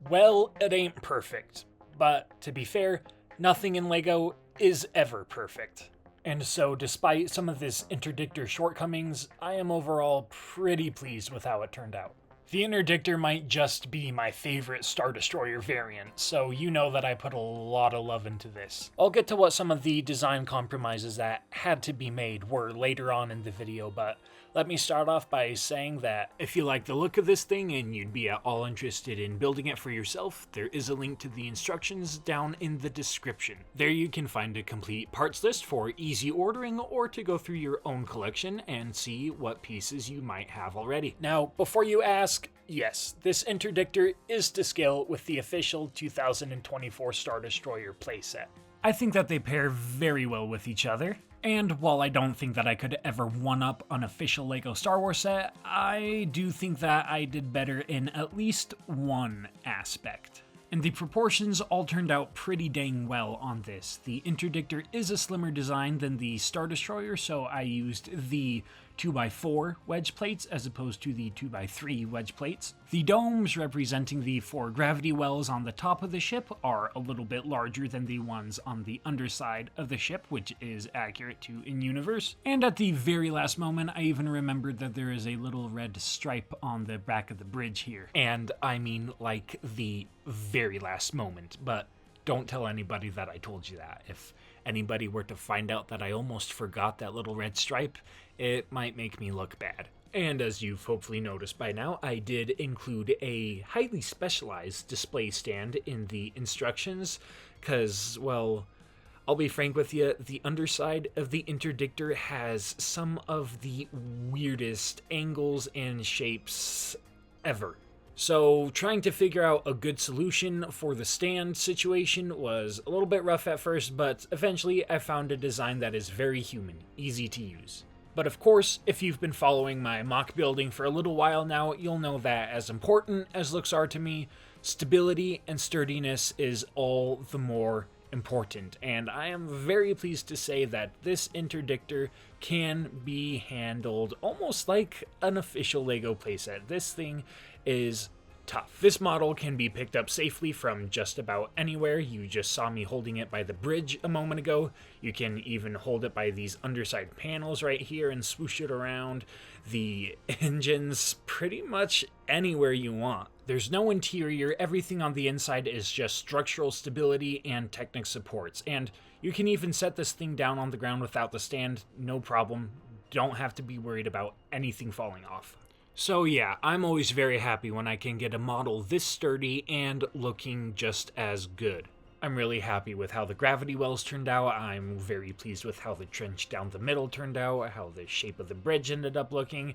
Well, it ain't perfect, but to be fair, nothing in LEGO is ever perfect. And so despite some of this Interdictor shortcomings, I am overall pretty pleased with how it turned out. The Interdictor might just be my favorite Star Destroyer variant, so you know that I put a lot of love into this. I'll get to what some of the design compromises that had to be made were later on in the video, but let me start off by saying that if you like the look of this thing and you'd be at all interested in building it for yourself, there is a link to the instructions down in the description. There you can find a complete parts list for easy ordering or to go through your own collection and see what pieces you might have already. Now, before you ask, yes, this Interdictor is to scale with the official 2024 Star Destroyer playset. I think that they pair very well with each other, and while I don't think that I could ever one-up an official LEGO Star Wars set, I do think that I did better in at least one aspect. And the proportions all turned out pretty dang well on this. The Interdictor is a slimmer design than the Star Destroyer, so I used the 2x4 wedge plates as opposed to the 2x3 wedge plates. The domes representing the 4 gravity wells on the top of the ship are a little bit larger than the ones on the underside of the ship, which is accurate to in-universe. And at the very last moment, I even remembered that there is a little red stripe on the back of the bridge here. And I mean like the very last moment, but don't tell anybody that I told you that. If anybody were to find out that I almost forgot that little red stripe, it might make me look bad. And as you've hopefully noticed by now, I did include a highly specialized display stand in the instructions, because, well, I'll be frank with you, the underside of the Interdictor has some of the weirdest angles and shapes ever. So trying to figure out a good solution for the stand situation was a little bit rough at first, but eventually I found a design that is very human, easy to use. But of course, if you've been following my mock building for a little while now, you'll know that as important as looks are to me, stability and sturdiness is all the more important, and I am very pleased to say that this Interdictor can be handled almost like an official LEGO playset. This thing is tough. This model can be picked up safely from just about anywhere. You just saw me holding it by the bridge a moment ago. You can even hold it by these underside panels right here and swoosh it around the engines pretty much anywhere you want. There's no interior, everything on the inside is just structural stability and Technic supports, and you can even set this thing down on the ground without the stand, no problem. Don't have to be worried about anything falling off. So yeah, I'm always very happy when I can get a model this sturdy and looking just as good. I'm really happy with how the gravity wells turned out. I'm very pleased with how the trench down the middle turned out, how the shape of the bridge ended up looking.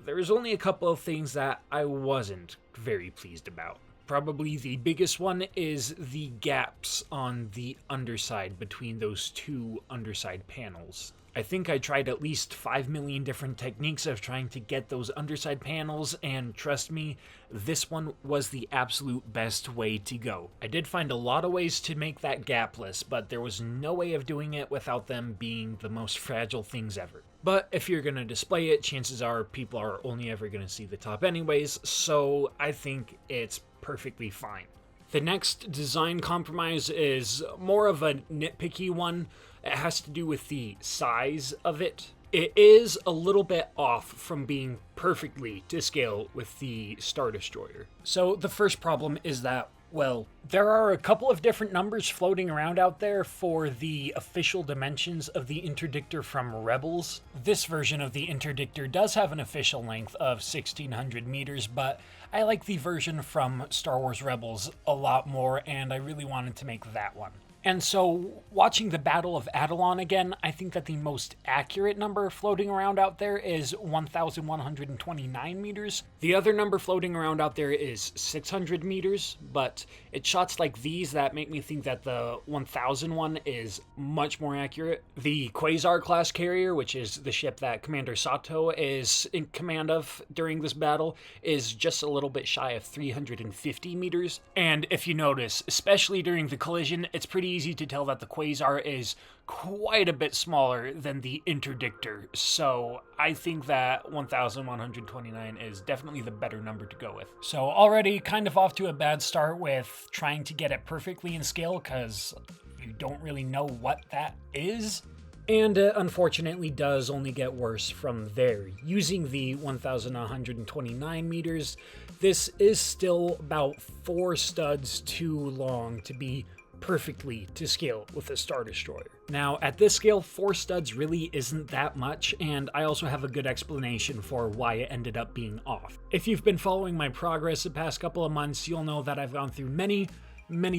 There's only a couple of things that I wasn't very pleased about. Probably the biggest one is the gaps on the underside between those two underside panels. I think I tried at least 5 million different techniques of trying to get those underside panels, and trust me, this one was the absolute best way to go. I did find a lot of ways to make that gapless, but there was no way of doing it without them being the most fragile things ever. But if you're going to display it, chances are people are only ever going to see the top anyways, so I think it's perfectly fine. The next design compromise is more of a nitpicky one. It has to do with the size of it. It is a little bit off from being perfectly to scale with the Star Destroyer. So the first problem is that, well, there are a couple of different numbers floating around out there for the official dimensions of the Interdictor from Rebels. This version of the Interdictor does have an official length of 1600 meters, but I like the version from Star Wars Rebels a lot more, and I really wanted to make that one. And so, watching the Battle of Atollon again, I think that the most accurate number floating around out there is 1,129 meters. The other number floating around out there is 600 meters, but it's shots like these that make me think that the 1,000 one is much more accurate. The Quasar-class carrier, which is the ship that Commander Sato is in command of during this battle, is just a little bit shy of 350 meters. And if you notice, especially during the collision, it's pretty easy to tell that the Quasar is quite a bit smaller than the Interdictor, so I think that 1129 is definitely the better number to go with. So already kind of off to a bad start with trying to get it perfectly in scale, because you don't really know what that is. And it unfortunately does only get worse from there. Using the 1129 meters, this is still about 4 studs too long to be perfectly to scale with a Star Destroyer. Now, at this scale, 4 studs really isn't that much, and I also have a good explanation for why it ended up being off. If you've been following my progress the past couple of months, you'll know that I've gone through many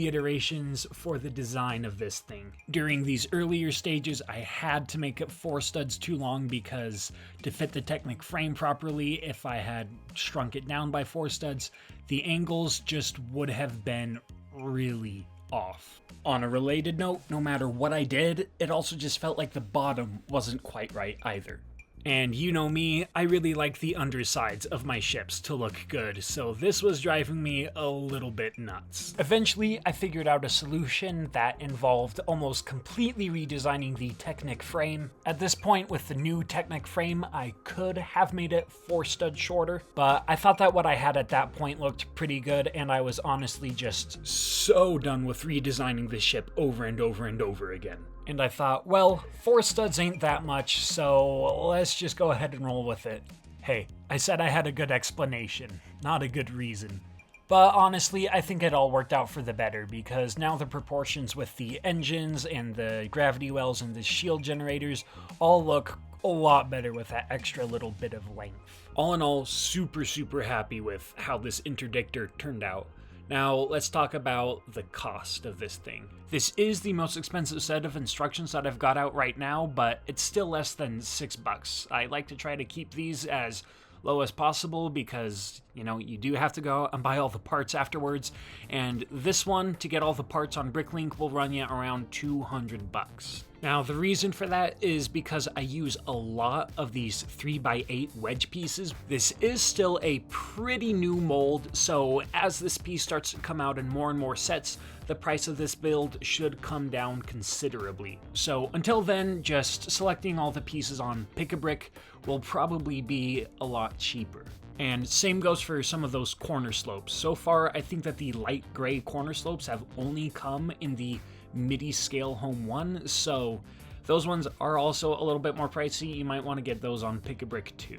iterations for the design of this thing. During these earlier stages, I had to make it 4 studs too long because to fit the Technic frame properly, if I had shrunk it down by 4 studs, the angles just would have been really off. On a related note, no matter what I did, it also just felt like the bottom wasn't quite right either. And you know me, I really like the undersides of my ships to look good, so this was driving me a little bit nuts. Eventually, I figured out a solution that involved almost completely redesigning the Technic frame. At this point, with the new Technic frame, I could have made it 4 studs shorter, but I thought that what I had at that point looked pretty good, and I was honestly just so done with redesigning the ship over and over and over again. And I thought, well, 4 studs ain't that much, so let's just go ahead and roll with it. Hey, I said I had a good explanation, not a good reason. But honestly, I think it all worked out for the better, because now the proportions with the engines and the gravity wells and the shield generators all look a lot better with that extra little bit of length. All in all, super happy with how this Interdictor turned out. Now, let's talk about the cost of this thing. This is the most expensive set of instructions that I've got out right now, but it's still less than $6. I like to try to keep these as low as possible because, you know, you do have to go and buy all the parts afterwards, and this one, to get all the parts on BrickLink, will run you around $200. Now, the reason for that is because I use a lot of these 3x8 wedge pieces. This is still a pretty new mold, so as this piece starts to come out in more and more sets, the price of this build should come down considerably. So until then, just selecting all the pieces on Pick-a-Brick will probably be a lot cheaper. And same goes for some of those corner slopes. So far, I think that the light gray corner slopes have only come in the MIDI scale home 1, so those ones are also a little bit more pricey. You might want to get those on Pick-a-Brick too.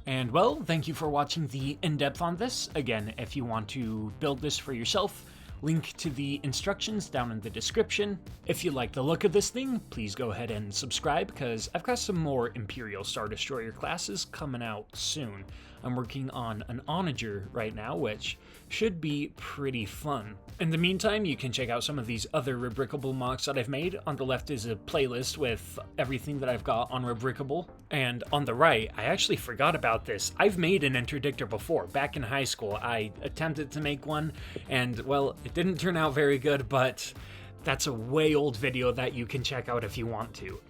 And well, thank you for watching the in-depth on this. Again, if you want to build this for yourself, link to the instructions down in the description. If you like the look of this thing, please go ahead and subscribe, because I've got some more Imperial Star Destroyer classes coming out soon. I'm working on an onager right now, which should be pretty fun. In the meantime, you can check out some of these other Rebrickable MOCs that I've made. On the left is a playlist with everything that I've got on Rebrickable. And on the right, I actually forgot about this. I've made an Interdictor before. Back in high school, I attempted to make one, and well, it didn't turn out very good, but that's a way old video that you can check out if you want to.